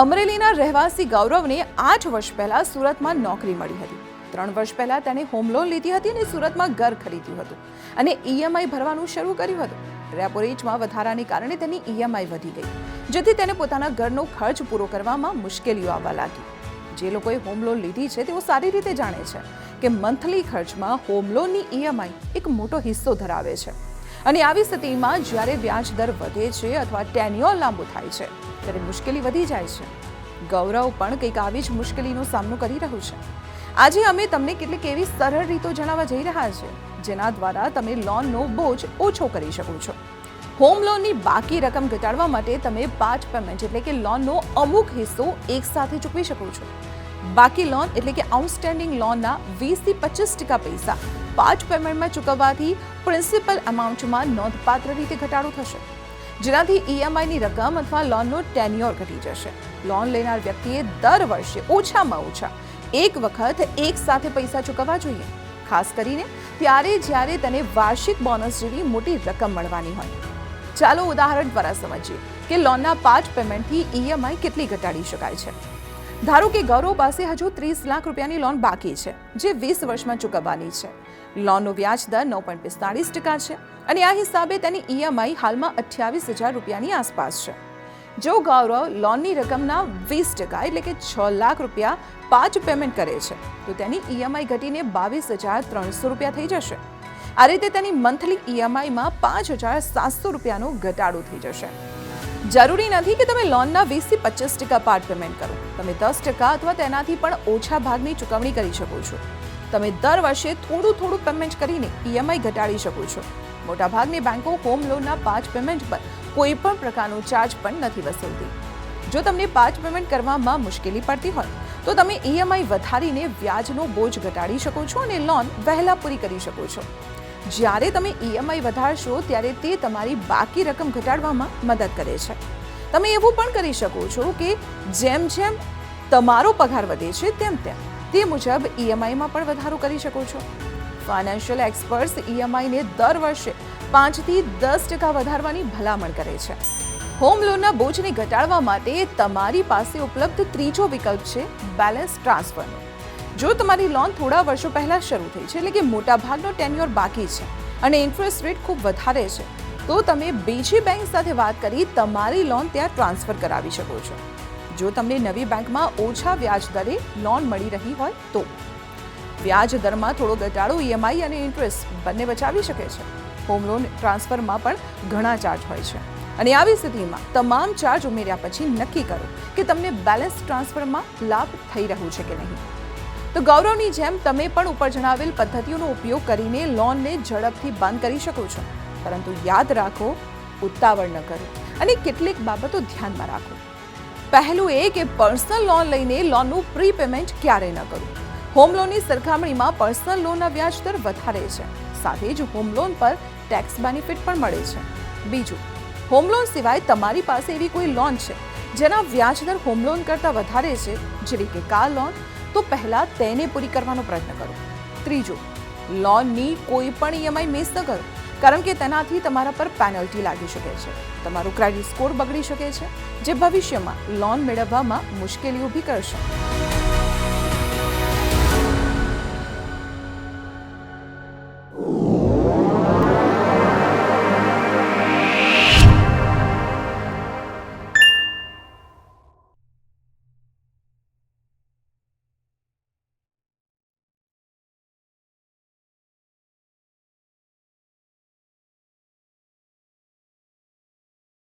અમરેલીના રહેવાસી ગૌરવને 8 વર્ષ પહેલા સુરતમાં નોકરી મળી હતી। 3 વર્ષ પહેલા તેને હોમ લોન લીધી હતી અને સુરતમાં ઘર ખરીદ્યું હતું અને ઈએમઆઈ ભરવાનું શરૂ કર્યું હતું। રેપો રેટમાં વધારાને કારણે તેની ઈએમઆઈ વધી ગઈ, જેથી તેને પોતાના ઘરનો ખર્ચ પૂરો કરવામાં મુશ્કેલીઓ આવવા લાગી। જે લોકોએ હોમ લોન લીધી છે તેઓ સારી રીતે જાણે છે કે મંથલી ખર્ચમાં હોમ લોનની ઈએમઆઈ એક મોટો હિસ્સો ધરાવે છે અને આવી સ્થિતિમાં જ્યારે વ્યાજ દર વધે છે અથવા ટેન્યોર લાંબુ થાય છે ત્યારે મુશ્કેલી વધી જાય છે। ગૌરવ પણ કંઈક આવી જ મુશ્કેલીનો સામનો કરી રહ્યું છે। આજે અમે તમને કેટલીક એવી સરળ રીતો જણાવવા જઈ રહ્યા છે જેના દ્વારા તમે લોનનો બોજ ઓછો કરી શકો છો। હોમ લોનની બાકી રકમ ઘટાડવા માટે તમે પાર્ટ પેમેન્ટ એટલે કે લોનનો અમુક હિસ્સો એકસાથે ચૂકવી શકો છો। બાકી લોન એટલે કે આઉટસ્ટેન્ડિંગ લોનના 20 થી 25% પૈસા પાર્ટ પેમેન્ટમાં ચૂકવવાથી પ્રિન્સિપલ અમાઉન્ટમાં નોંધપાત્ર રીતે ઘટાડો થશે, જેનાથી ઈએમઆઈની રકમ અથવા લોનનો ટેન્યોર ઘટી જશે। લોન લેનાર વ્યક્તિએ દર વર્ષે ઓછામાં ઓછા એક વખત એક સાથે પૈસા ચૂકવવા જોઈએ, ખાસ કરીને ત્યારે જ્યારે તેને વાર્ષિક બોનસ જેવી મોટી રકમ મળવાની હોય। ચાલો ઉદાહરણ દ્વારા સમજીએ કે લોનના પાર્ટ પેમેન્ટથી ઈએમઆઈ કેટલી ઘટાડી શકાય છે। ધારો કે ગૌરવ પાસે હજુ 30 લાખ રૂપિયાની લોન બાકી છે, જે 20 વર્ષમાં ચૂકવવાની છે। લોનનો વ્યાજ દર 9.45% છે અને આ હિસાબે તેની ઈએમઆઈ હાલમાં 28,000 રૂપિયાની આસપાસ છે। જો ગૌરવ લોનની રકમના 20% એટલે કે 6 લાખ રૂપિયા પાર્ટ પેમેન્ટ કરે છે તો તેની ઈએમઆઈ ઘટીને 22,300 રૂપિયા થઈ જશે। આ રીતે તેની મંથલી ઈએમઆઈમાં 5,700 રૂપિયાનો ઘટાડો થઈ જશે। જરૂરી નથી કે તમે લોનના 20 થી 25% પાર્ટ પેમેન્ટ કરો, તમે 10% અથવા તેનાથી પણ ઓછા ભાગની ચૂકવણી કરી શકો છો। તમે દર વર્ષે થોડું પેમેન્ટ કરીને ઈએમઆઈ ઘટાડી શકો છો। મોટાભાગની બેંકો હોમ લોનના પાર્ટ પેમેન્ટ પર કોઈ પણ પ્રકારનો ચાર્જ પણ નથી વસૂલતી। જો તમને પાર્ટ પેમેન્ટ કરવામાં મુશ્કેલી પડતી હોય તો તમે ઈએમઆઈ વધારીને વ્યાજનો બોજ ઘટાડી શકો છો અને લોન વહેલા પૂરી કરી શકો છો। જ્યારે તમે ઈએમઆઈ વધારશો ત્યારે તે તમારી બાકી રકમ ઘટાડવામાં મદદ કરે છે। તમે એવું પણ કરી શકો છો કે જેમ જેમ તમારો પગાર વધે છે તેમ તે મુજબ ઈએમઆઈમાં પણ વધારો કરી શકો છો। ફાઇનાન્શિયલ એક્સપર્ટ્સ ઈએમઆઈને દર વર્ષે 5 થી 10% વધારવાની ભલામણ કરે છે। હોમ લોનના બોજને ઘટાડવા માટે તમારી પાસે ઉપલબ્ધ ત્રીજો વિકલ્પ છે બેલેન્સ ટ્રાન્સફરનો। જો તમારી લોન થોડા વર્ષો પહેલા શરૂ થઈ છે એટલે કે મોટા ભાગનો ટેન્યોર બાકી છે અને ઇન્ટરેસ્ટ રેટ ખૂબ વધારે છે તો તમે બીજી બેંક સાથે વાત કરી તમારી લોન ત્યાં ટ્રાન્સફર કરાવી શકો છો। જો તમને નવી બેંકમાં ઓછા વ્યાજ દરે લોન મળી રહી હોય તો વ્યાજ દરમાં થોડો ઘટાડો ઈએમઆઈ અને ઇન્ટરેસ્ટ બંને બચાવી શકે છે। હોમ લોન ટ્રાન્સફરમાં પણ ઘણા ચાર્જ હોય છે અને આવી સ્થિતિમાં તમામ ચાર્જ ઉમેર્યા પછી નક્કી કરો કે તમને બેલેન્સ ટ્રાન્સફરમાં લાભ થઈ રહ્યું છે કે નહીં। તો ગૌરવની જેમ તમે પણ ઉપર જણાવેલ પદ્ધતિઓનો ઉપયોગ કરીને લોનને ઝડપથી બંધ કરી શકો છો, પરંતુ યાદ રાખો, ઉતાવળ ન કરો અને કેટલીક બાબતો ધ્યાનમાં રાખો। પહેલું એ કે પર્સનલ લોન લઈને લોનનું પ્રી પેમેન્ટ ક્યારેય ન કરવું। હોમ લોનની સરખામણીમાં પર્સનલ લોનના વ્યાજ દર વધારે છે, સાથે જ હોમ લોન પર ટેક્સ બેનિફિટ પણ મળે છે। બીજું, હોમ લોન સિવાય તમારી પાસે એવી કોઈ લોન છે જેના વ્યાજ દર હોમ લોન કરતાં વધારે છે, જેવી કે કાર લોન, તો પહેલા તેને પૂરી કરવાનો પ્રયત્ન કરો। ત્રીજું, લોનની કોઈ પણ ઈએમઆઈ મિસ ન કરો, કારણ કે તેનાથી તમારા પર પેનલ્ટી લાગી શકે છે, તમારું ક્રેડિટ સ્કોર બગડી શકે છે, જે ભવિષ્યમાં લોન મેળવવામાં મુશ્કેલી ઊભી કરશે।